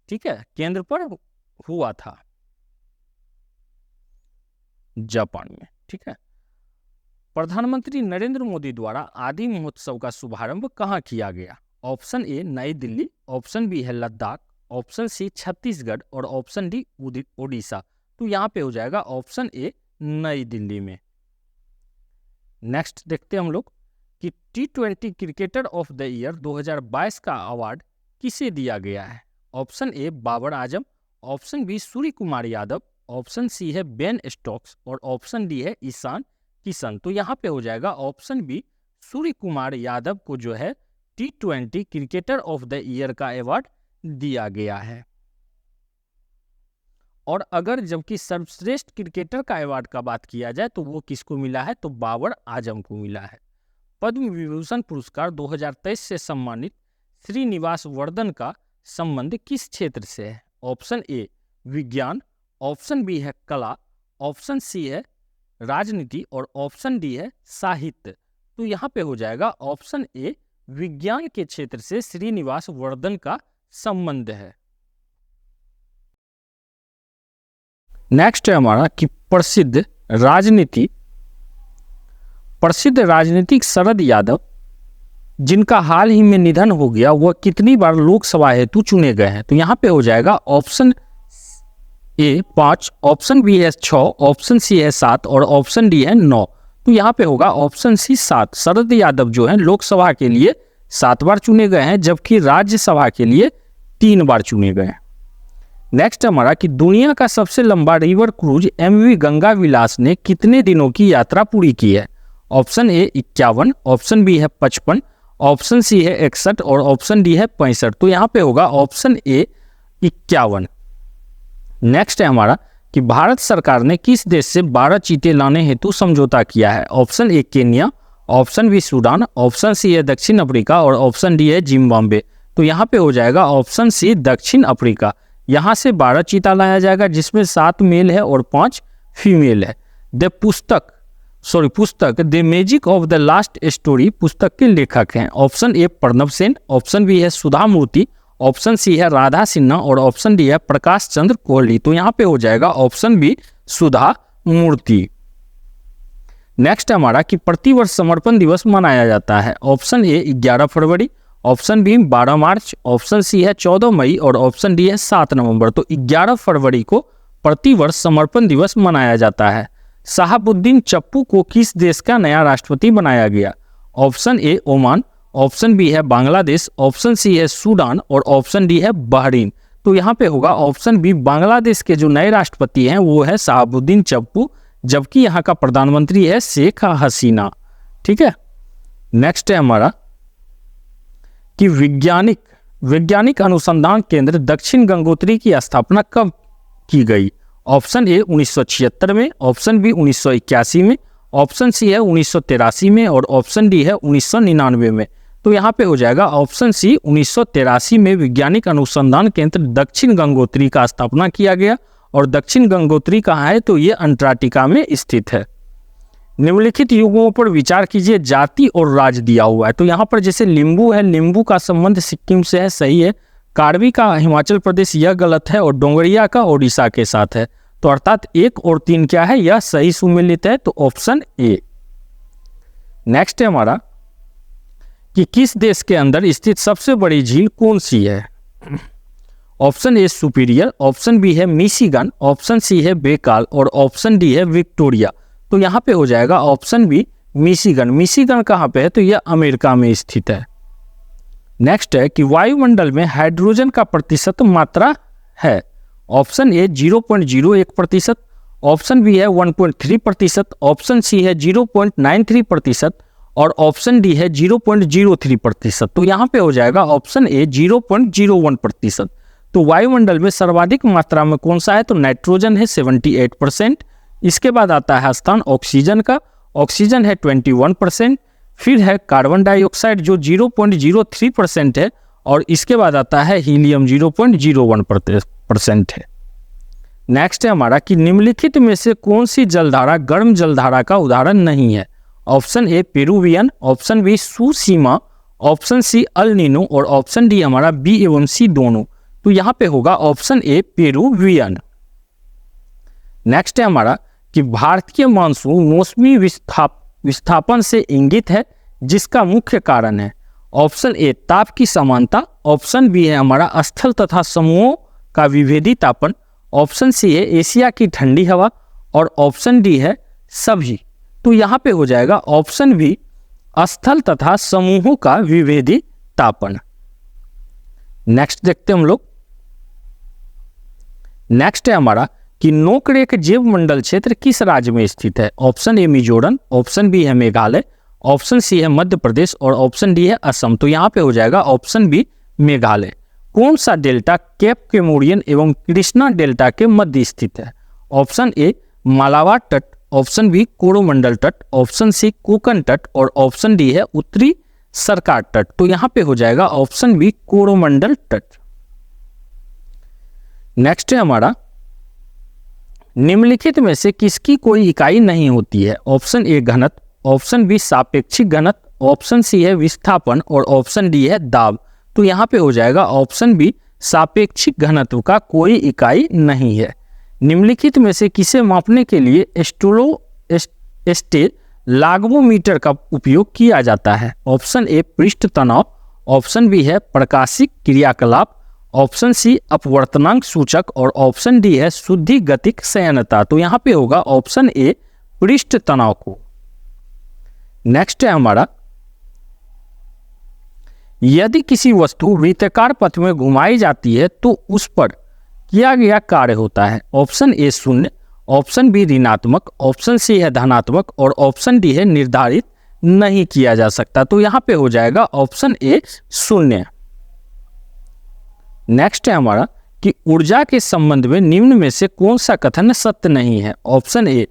A: ठीक है, केंद्र पर हुआ था, जापान में, ठीक है। प्रधानमंत्री नरेंद्र मोदी द्वारा आदि महोत्सव का शुभारंभ कहाँ किया गया? ऑप्शन ए नई दिल्ली, ऑप्शन बी है लद्दाख, ऑप्शन सी छत्तीसगढ़ और ऑप्शन डी ओडिशा। तो यहाँ पे हो जाएगा ऑप्शन ए नई दिल्ली में। नेक्स्ट देखते हैं हम लोग कि T20 cricketer of the year 2022 का अवार्ड किसे दिया गया है? Option A Babar Azam, option B Surya Kumar Yadav, option C है बेन स्टोक्स और ऑप्शन डी है ईशान किशन। तो यहाँ पे हो जाएगा ऑप्शन बी सूर्य कुमार यादव को जो है T20 cricketer of the year का अवार्ड दिया गया है। और अगर जबकि सर्वश्रेष्ठ क्रिकेटर का अवार्ड का बात किया जाए तो वो किसको मिला है? तो बाबर आजम को मिला है। पद्म विभूषण पुरस्कार 2023 से सम्मानित श्रीनिवास वर्धन का संबंध किस क्षेत्र से है? ऑप्शन ए विज्ञान, ऑप्शन बी है कला, ऑप्शन सी है राजनीति और ऑप्शन डी है साहित्य। तो यहाँ पे हो जाएगा ऑप्शन ए विज्ञान के क्षेत्र से श्रीनिवास वर्धन का संबंध है। नेक्स्ट है हमारा कि प्रसिद्ध राजनीतिक शरद यादव जिनका हाल ही में निधन हो गया, वह कितनी बार लोकसभा हेतु चुने गए हैं? तो यहाँ पे हो जाएगा ऑप्शन ए 5, ऑप्शन बी है 6, ऑप्शन सी है 7 और ऑप्शन डी है 9। तो यहाँ पे होगा ऑप्शन सी 7। शरद यादव जो है लोकसभा के लिए 7 बार चुने गए हैं, जबकि राज्यसभा के लिए 3 बार चुने गए हैं। नेक्स्ट हमारा कि दुनिया का सबसे लंबा रिवर क्रूज MV गंगा विलास ने कितने दिनों की यात्रा पूरी की है? ऑप्शन ए 51, ऑप्शन बी है 55, ऑप्शन सी है 61 और ऑप्शन डी है 65। तो यहाँ पे होगा ऑप्शन ए 51। नेक्स्ट है हमारा कि भारत सरकार ने किस देश से 12 चीते लाने हेतु समझौता किया है? Option A Kenya, option B Sudan, option C है दक्षिण अफ्रीका और ऑप्शन डी है जिम्बाब्वे। तो यहाँ पे हो जाएगा ऑप्शन सी दक्षिण अफ्रीका। यहाँ से 12 चीता लाया जाएगा जिसमें 7 मेल है और 5 फीमेल है। पुस्तक the magic of the last story पुस्तक के लेखक हैं option A Pranav Sen, option B है सुधा मूर्ति, ऑप्शन सी है राधा सिन्हा और ऑप्शन डी है प्रकाश चंद्र कोहली। तो यहाँ पे हो जाएगा option B Sudha Murty. Next हमारा कि प्रतिवर्ष समर्पण दिवस मनाया जाता है। ऑप्शन ए 11 फरवरी, ऑप्शन बी 12 मार्च, ऑप्शन सी है 14 मई और ऑप्शन डी है 7 नवंबर। तो 11 फरवरी को प्रतिवर्ष समर्पण दिवस मनाया जाता है। शहाबुद्दीन चप्पू को किस देश का नया राष्ट्रपति बनाया गया? Option A Oman, option B है बांग्लादेश, ऑप्शन सी है सूडान और ऑप्शन डी है बहरीन। तो यहाँ पे होगा ऑप्शन बी बांग्लादेश के जो नए राष्ट्रपति हैं वो है शहाबुद्दीन चप्पू, जबकि यहाँ का प्रधानमंत्री है शेख हसीना। ठीक है। नेक्स्ट है हमारा कि वैज्ञानिक अनुसंधान केंद्र दक्षिण गंगोत्री की स्थापना कब की गई? ऑप्शन ए 1976 में, ऑप्शन बी 1981 में, ऑप्शन सी है 1983 में और ऑप्शन डी है 1999 में। तो यहाँ पे हो जाएगा ऑप्शन सी 1983 में वैज्ञानिक अनुसंधान केंद्र दक्षिण गंगोत्री का स्थापना किया गया। और दक्षिण गंगोत्री कहाँ है? तो ये अंटार्कटिका में स्थित है। निम्नलिखित युगों पर विचार कीजिए, जाति और राज्य दिया हुआ है। तो यहाँ पर जैसे लिम्बू है, लिम्बू का संबंध सिक्किम से है, सही है। कार्बी का हिमाचल प्रदेश, यह गलत है। और डोंगरिया का ओडिशा के साथ है। तो अर्थात 1 और 3 क्या है? यह सही सुमेलित है। तो ऑप्शन ए। नेक्स्ट है हमारा कि किस देश के अंदर स्थित सबसे बड़ी झील कौन सी है? Option A Superior, option B है मिशिगन, ऑप्शन सी है बेकाल और ऑप्शन डी है विक्टोरिया। तो यहाँ पे हो जाएगा ऑप्शन बी मिशिगन। मिशिगन कहाँ पे है? तो यह अमेरिका में स्थित है। नेक्स्ट है कि वायुमंडल में हाइड्रोजन का प्रतिशत मात्रा है। ऑप्शन ए 0.01%, ऑप्शन बी है 1.3%, ऑप्शन सी है 0.93% और ऑप्शन डी है 0.03%। तो यहाँ पे हो जाएगा ऑप्शन ए 0.01%। तो वायुमंडल में सर्वाधिक मात्रा में कौन सा है? तो नाइट्रोजन है 78%। इसके बाद आता है स्थान ऑक्सीजन का, ऑक्सीजन है 21%। फिर है कार्बन डाइऑक्साइड जो 0.03% है और इसके बाद आता है हीलियम 0.01% है। नेक्स्ट है हमारा कि निम्नलिखित में से कौन सी जलधारा गर्म जलधारा का उदाहरण नहीं है? Option A Peruvian, option B Tsushima, option C El Nino और ऑप्शन डी हमारा बी एवं सी दोनों। तो यहाँ पे होगा ऑप्शन ए पेरुवियन। नेक्स्ट है हमारा कि भारतीय मानसून मौसमी विस्थापन से इंगित है, जिसका मुख्य कारण है ऑप्शन ए ताप की समानता, ऑप्शन बी है हमारा स्थल तथा समूहों का विभेदी तापन, ऑप्शन सी है एशिया की ठंडी हवा और ऑप्शन डी है सभी। तो यहाँ पे हो जाएगा ऑप्शन बी स्थल तथा समूहों का विभेदी तापन। नेक्स्ट देखते हैं हम लोग। नेक्स्ट है हमारा कि नोकरेक जैव मंडल क्षेत्र किस राज्य में स्थित है? Option A Mizoram, option B है मेघालय, ऑप्शन सी है मध्य प्रदेश और ऑप्शन डी है असम। तो यहाँ पे हो जाएगा ऑप्शन बी मेघालय। कौन सा डेल्टा केप कैमोरियन एवं कृष्णा डेल्टा के मध्य स्थित है? ऑप्शन ए मालाबार तट, ऑप्शन बी कोरोमंडल तट, ऑप्शन सी कोकन तट और ऑप्शन डी है उत्तरी सरकार तट। तो यहाँ पे हो जाएगा ऑप्शन बी कोरोमंडल तट। नेक्स्ट है हमारा निम्नलिखित में से किसकी कोई इकाई नहीं होती है? ऑप्शन ए घनत्व, ऑप्शन बी सापेक्षिक घनत्व, ऑप्शन सी है विस्थापन और ऑप्शन डी है दाब। तो यहाँ पे हो जाएगा ऑप्शन बी सापेक्षिक घनत्व का कोई इकाई नहीं है। निम्नलिखित में से किसे मापने के लिए स्टेलाग्मोमीटर का उपयोग किया जाता है? ऑप्शन ए पृष्ठ तनाव, ऑप्शन बी है प्रकाशिक क्रियाकलाप, ऑप्शन सी अपवर्तनांक सूचक और ऑप्शन डी है शुद्धि गतिक संयनता। तो यहाँ पे होगा ऑप्शन ए पृष्ठ तनाव को। नेक्स्ट है हमारा यदि किसी वस्तु वृत्ताकार पथ में घुमाई जाती है तो उस पर किया गया कार्य होता है? ऑप्शन ए शून्य, ऑप्शन बी ऋणात्मक, ऑप्शन सी है धनात्मक और ऑप्शन डी है निर्धारित नहीं किया जा सकता। तो यहाँ पे हो जाएगा ऑप्शन ए शून्य। नेक्स्ट है हमारा कि ऊर्जा के संबंध में निम्न में से कौन सा कथन सत्य नहीं है? ऑप्शन ए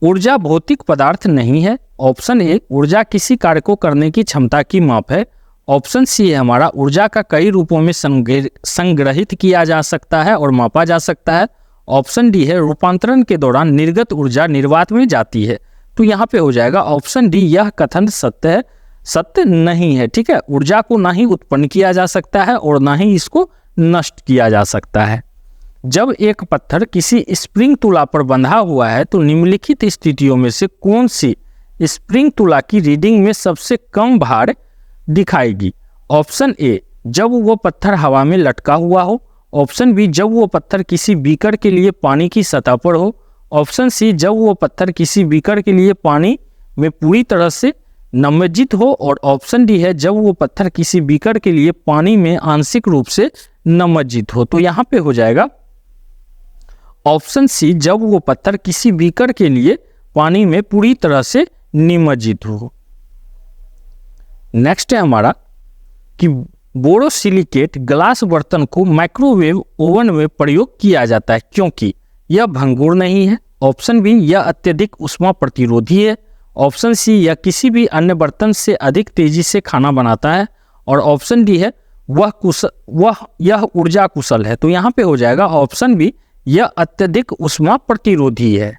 A: ऊर्जा भौतिक पदार्थ नहीं है, ऑप्शन ए ऊर्जा किसी कार्य को करने की क्षमता की माप है, ऑप्शन सी है हमारा ऊर्जा का कई रूपों में संग्रहित किया जा सकता है और मापा जा सकता है, ऑप्शन डी है रूपांतरण के दौरान निर्गत ऊर्जा निर्वात में जाती है। तो यहाँ पे हो जाएगा ऑप्शन डी यह कथन सत्य है, सत्य नहीं है। ठीक है, ऊर्जा को ना ही उत्पन्न किया जा सकता है और ना ही इसको नष्ट किया जा सकता है। जब एक पत्थर किसी स्प्रिंग तुला पर बंधा हुआ है तो निम्नलिखित स्थितियों में से कौन सी स्प्रिंग तुला की रीडिंग में सबसे कम भार दिखाएगी? ऑप्शन ए जब वो पत्थर हवा में लटका हुआ हो, ऑप्शन बी जब वो पत्थर किसी बीकर के लिए पानी की सतह पर हो, ऑप्शन सी जब वो पत्थर किसी बीकर के लिए पानी में पूरी तरह से निमज्जित हो और ऑप्शन डी है जब वो पत्थर किसी बीकर के लिए पानी में आंशिक रूप से निमज्जित हो। तो यहाँ पे हो जाएगा ऑप्शन सी जब वो पत्थर किसी बीकर के लिए पानी में पूरी तरह से निमज्जित हो। नेक्स्ट है हमारा कि बोरोसिलिकेट ग्लास बर्तन को माइक्रोवेव ओवन में प्रयोग किया जाता है क्योंकि यह भंगुर नहीं है, ऑप्शन बी यह अत्यधिक ऊष्मा प्रतिरोधी है, ऑप्शन सी यह किसी भी अन्य बर्तन से अधिक तेजी से खाना बनाता है और ऑप्शन डी है यह ऊर्जा कुशल है। तो यहाँ पे हो जाएगा ऑप्शन बी यह अत्यधिक ऊष्मा प्रतिरोधी है।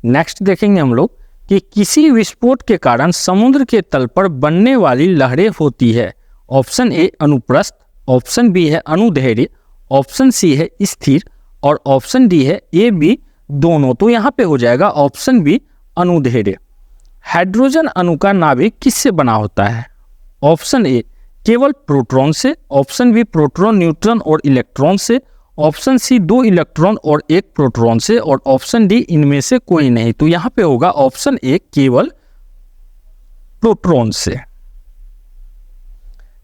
A: नेक्स्ट देखेंगे हम लोग कि किसी विस्फोट के कारण समुद्र के तल पर बनने वाली लहरें होती है। ऑप्शन ए अनुप्रस्थ, ऑप्शन बी है अनुदैर्घ्य, ऑप्शन सी है स्थिर और ऑप्शन डी है ए बी दोनों। तो यहाँ पे हो जाएगा ऑप्शन बी अनुदैर्घ्य। हाइड्रोजन अणु का नाभिक किससे बना होता है? ऑप्शन ए केवल प्रोटॉन से, ऑप्शन बी प्रोटॉन न्यूट्रॉन और इलेक्ट्रॉन से, ऑप्शन सी 2 इलेक्ट्रॉन और 1 प्रोटॉन से और ऑप्शन डी इनमें से कोई नहीं। तो यहाँ पे होगा ऑप्शन ए केवल प्रोटॉन से।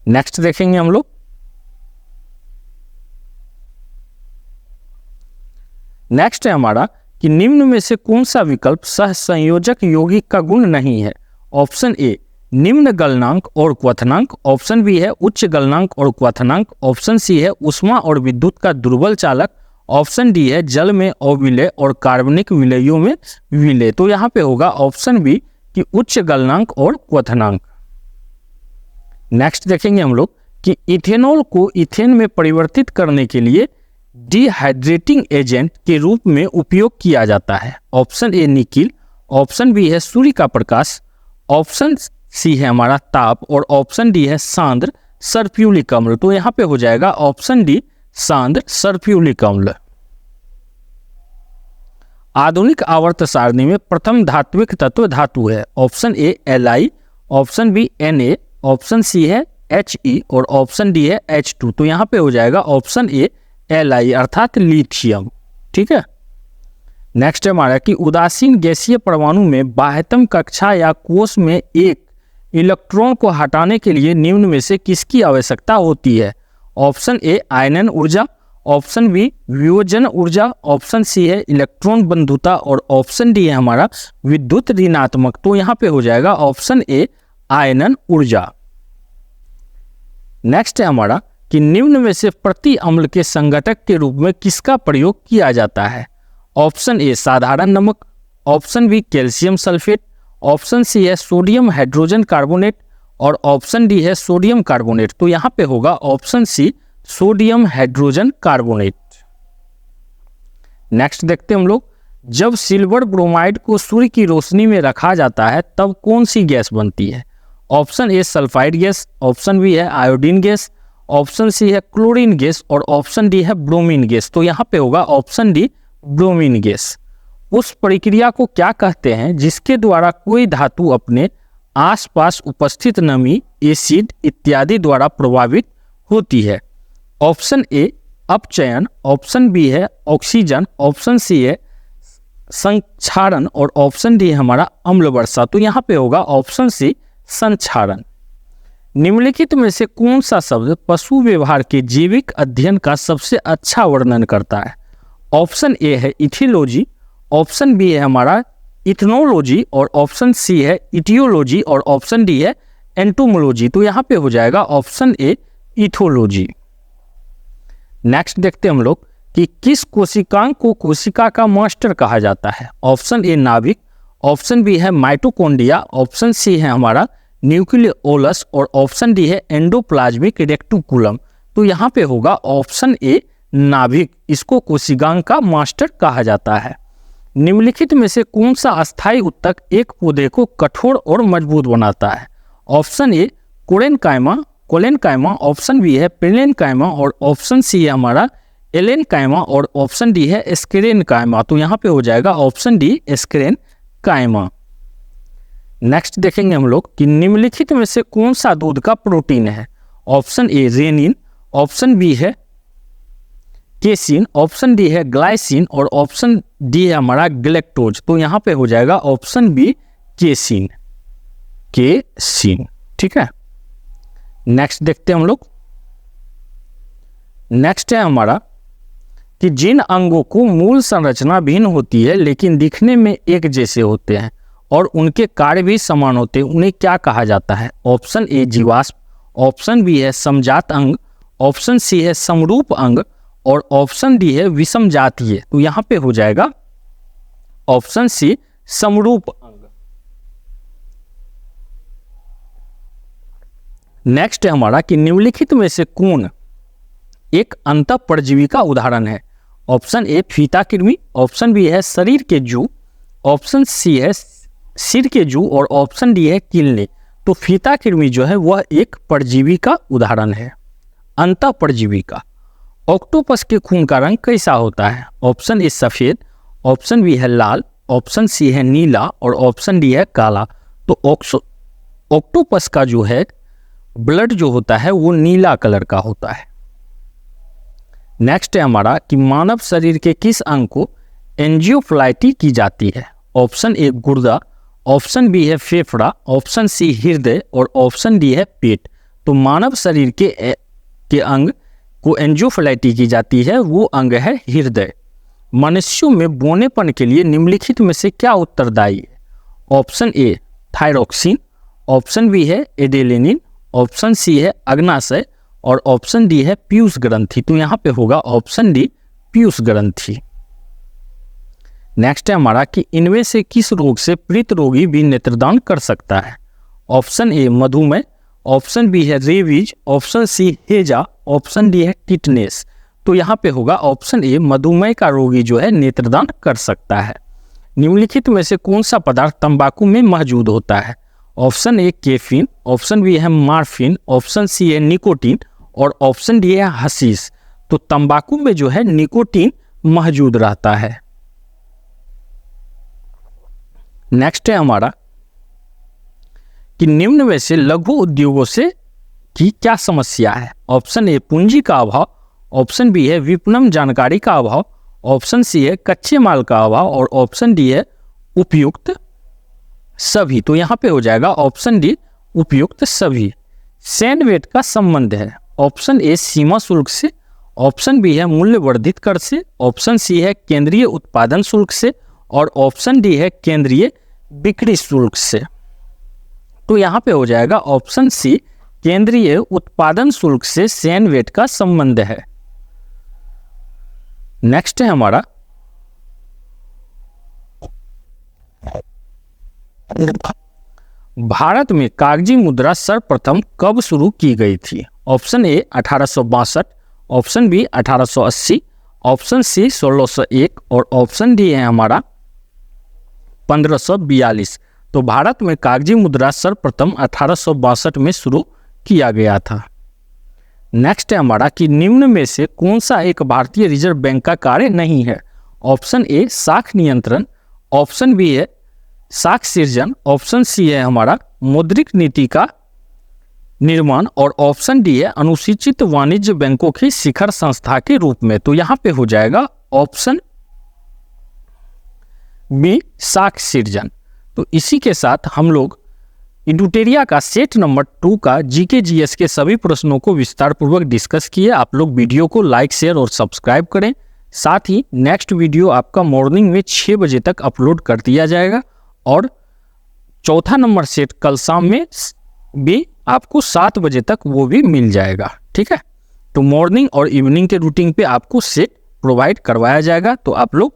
A: नेक्स्ट देखेंगे हम लोग। नेक्स्ट है हमारा कि निम्न में से कौन सा विकल्प सहसंयोजक यौगिक का गुण नहीं है? ऑप्शन ए निम्न गलनांक और क्वथनांक, ऑप्शन बी है उच्च गलनांक और क्वथनांक, ऑप्शन सी है ऊष्मा और विद्युत का दुर्बल चालक, ऑप्शन डी है जल में अविलय और कार्बनिक विलयों में विलय। तो यहाँ पे होगा ऑप्शन बी कि उच्च गलनांक और क्वथनांक। नेक्स्ट देखेंगे हम लोग कि इथेनॉल को इथेन में परिवर्तित करने के लिए डिहाइड्रेटिंग एजेंट के रूप में उपयोग किया जाता है। Option A nickel, option B है सूर्य का प्रकाश, ऑप्शन सी है हमारा ताप और ऑप्शन डी है सांद्र सल्फ्यूरिक अम्ल। तो यहाँ पे हो जाएगा ऑप्शन डी सांद्र सल्फ्यूरिक अम्ल। आधुनिक आवर्त सारणी में प्रथम धात्विक तत्व धातु है? Option A Li, option B Na, option C है He और ऑप्शन डी है H2। तो यहाँ पे हो जाएगा ऑप्शन ए Li अर्थात लिथियम। ठीक है। नेक्स्ट है हमारा कि उदासीन गैसीय परमाणु में बाह्यतम कक्षा या कोश में एक इलेक्ट्रॉन को हटाने के लिए निम्न में से किसकी आवश्यकता होती है? ऑप्शन ए आयनन ऊर्जा, ऑप्शन बी वियोजन ऊर्जा, ऑप्शन सी है इलेक्ट्रॉन बंधुता और ऑप्शन डी है हमारा विद्युत ऋणात्मक। तो यहाँ पे हो जाएगा ऑप्शन ए आयनन ऊर्जा। नेक्स्ट है हमारा कि निम्न में से प्रति अम्ल के संघटक के रूप में किसका प्रयोग किया जाता है? ऑप्शन ए साधारण नमक, option B calcium sulphate, option C है सोडियम हाइड्रोजन कार्बोनेट और ऑप्शन डी है सोडियम कार्बोनेट। तो यहाँ पे होगा option C sodium hydrogen carbonate. Next देखते हैं हम लोग, जब सिल्वर ब्रोमाइड को सूर्य की रोशनी में रखा जाता है तब कौन सी गैस बनती है? Option A sulphide gas, option B है आयोडीन गैस, ऑप्शन सी है क्लोरीन गैस और ऑप्शन डी है ब्रोमीन गैस। तो यहाँ पे होगा ऑप्शन डी ब्रोमीन गैस। उस प्रक्रिया को क्या कहते हैं जिसके द्वारा कोई धातु अपने आसपास उपस्थित नमी, एसिड इत्यादि द्वारा प्रभावित होती है? ऑप्शन ए अपचयन, ऑप्शन बी है ऑक्सीजन, ऑप्शन सी है संक्षारण और ऑप्शन डी है हमारा अम्ल वर्षा। तो यहाँ पे होगा ऑप्शन सी संक्षारण। निम्नलिखित में से कौन सा शब्द पशु व्यवहार के जैविक अध्ययन का सबसे अच्छा वर्णन करता है? ऑप्शन ए है इथियोलॉजी, ऑप्शन बी है हमारा इथनोलॉजी और ऑप्शन सी है इटियोलॉजी और ऑप्शन डी है एंटोमोलॉजी। तो यहाँ पे हो जाएगा ऑप्शन ए इथोलॉजी। नेक्स्ट देखते हैं हम लोग कि किस कोशिकांग को कोशिका का मास्टर कहा जाता है? ऑप्शन ए नाभिक, ऑप्शन बी है माइटोकॉन्ड्रिया, ऑप्शन सी है हमारा न्यूक्लियोलस और ऑप्शन डी है एंडोप्लाज्मिक रेटिकुलम। तो यहाँ पे होगा ऑप्शन ए नाभिक, इसको कोशिकांग का मास्टर कहा जाता है। निम्नलिखित में से कौन सा अस्थायी उत्तक एक पौधे को कठोर और मजबूत बनाता है? Option A collenchyma, option B है पेलेनकाइमा और ऑप्शन सी है हमारा एलेनकाइमा और ऑप्शन डी है एस्केरेनकाइमा। तो यहाँ पे हो जाएगा ऑप्शन डी एस्केरेनकाइमा। नेक्स्ट देखेंगे हम लोग कि निम्नलिखित में से कौन सा दूध का प्रोटीन है? Option A rennin, option B है केसिन, ऑप्शन डी है ग्लाइसिन और ऑप्शन डी है हमारा ग्लेक्टोज। तो यहाँ पे हो जाएगा ऑप्शन बी केसिन। ठीक है। नेक्स्ट देखते हैं हम लोग। नेक्स्ट है हमारा कि जिन अंगों को मूल संरचना भिन्न होती है लेकिन दिखने में एक जैसे होते हैं और उनके कार्य भी समान होते हैं, उन्हें क्या कहा जाता है? ऑप्शन ए जीवाश्म, ऑप्शन बी है समजात अंग, ऑप्शन सी है समरूप अंग और ऑप्शन डी है विषम जातीय। तो यहाँ पे हो जाएगा ऑप्शन सी समरूप अंग। नेक्स्ट है हमारा कि निम्नलिखित में से कौन एक अंतःपरजीवी का उदाहरण है? ऑप्शन ए फीता कृमि, ऑप्शन बी है शरीर के जू, ऑप्शन सी है सिर के जू और ऑप्शन डी है किलने। तो फीता कृमि जो है वह एक परजीवी का उदाहरण है, अंतःपरजीवी का। ऑक्टोपस के खून का रंग कैसा होता है? ऑप्शन ए सफ़ेद, ऑप्शन बी है लाल, ऑप्शन सी है नीला और ऑप्शन डी है काला। तो ऑक्टोपस का जो है ब्लड जो होता है वो नीला कलर का होता है। नेक्स्ट है हमारा कि मानव शरीर के किस अंग को एंजियोप्लास्टी की जाती है? ऑप्शन ए गुर्दा, ऑप्शन बी है फेफड़ा, ऑप्शन सी हृदय और ऑप्शन डी है पेट। तो मानव शरीर के अंग को एंजियोप्लास्टी की जाती है, वो अंग है हृदय। मनुष्यों में बौनेपन के लिए निम्नलिखित में से क्या उत्तरदायी है? Option A thyroxine, option B है एडेनिन, ऑप्शन सी है अग्नाशय और ऑप्शन डी है पीयूष ग्रंथि। तो यहाँ पे होगा ऑप्शन डी पीयूष ग्रंथि। नेक्स्ट है हमारा कि इनमें से किस रोग से पीड़ित रोगी भी नेत्रदान कर सकता है? ऑप्शन ए मधुमेह, ऑप्शन बी है रेबीज, ऑप्शन सी हेजा, ऑप्शन डी है टिटनेस। तो यहाँ पे होगा ऑप्शन ए मधुमेह का रोगी जो है नेत्रदान कर सकता है। निम्नलिखित में से कौन सा पदार्थ तंबाकू में मौजूद होता है? Option A caffeine, option B है मार्फिन, ऑप्शन सी है निकोटीन और ऑप्शन डी है हशीश। तो तंबाकू में जो है निकोटीन मौजूद रहता है। नेक्स्ट है हमारा कि निम्न में से लघु उद्योगों से की क्या समस्या है। ऑप्शन ए पूंजी का अभाव, ऑप्शन बी है विपणन जानकारी का अभाव, ऑप्शन सी है कच्चे माल का अभाव और ऑप्शन डी है उपयुक्त सभी। तो यहाँ पे हो जाएगा ऑप्शन डी उपयुक्त सभी। सैंड वेट का संबंध है ऑप्शन ए सीमा शुल्क से, ऑप्शन बी है मूल्य वर्धित कर से, ऑप्शन सी है केंद्रीय उत्पादन शुल्क से और ऑप्शन डी है केंद्रीय बिक्री शुल्क से। तो यहाँ पे हो जाएगा ऑप्शन सी केंद्रीय उत्पादन शुल्क से सैंड वेट का संबंध है। नेक्स्ट है हमारा भारत में कागजी मुद्रा सर्वप्रथम कब शुरू की गई थी। Option A 1862, option B 1880, option C 1601 और ऑप्शन डी है हमारा 1542। तो भारत में कागजी मुद्रा सर्वप्रथम 1862 में शुरू किया गया था। नेक्स्ट है हमारा कि निम्न में से कौन सा एक भारतीय रिजर्व बैंक का कार्य नहीं है। ऑप्शन ए साख नियंत्रण, ऑप्शन बी है साख सृजन, ऑप्शन सी है हमारा मौद्रिक नीति का निर्माण और ऑप्शन डी है अनुसूचित वाणिज्य बैंकों की शिखर संस्था के रूप में। तो यहाँ पे हो जाएगा ऑप्शन बी साख सृजन। तो इसी के साथ हम लोग एडुटेरिया का सेट नंबर 2 का जीके जीएस के सभी प्रश्नों को विस्तार पूर्वक डिस्कस किए। आप लोग वीडियो को लाइक शेयर और सब्सक्राइब करें। साथ ही नेक्स्ट वीडियो आपका मॉर्निंग में 6 बजे तक अपलोड कर दिया जाएगा और चौथा नंबर सेट कल शाम में भी आपको 7 बजे तक वो भी मिल जाएगा। ठीक है, तो मॉर्निंग और इवनिंग के रूटीन पे आपको सेट प्रोवाइड करवाया जाएगा। तो आप लोग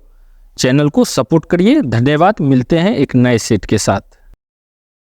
A: चैनल को सपोर्ट करिए। धन्यवाद, मिलते हैं एक नए सेट के साथ।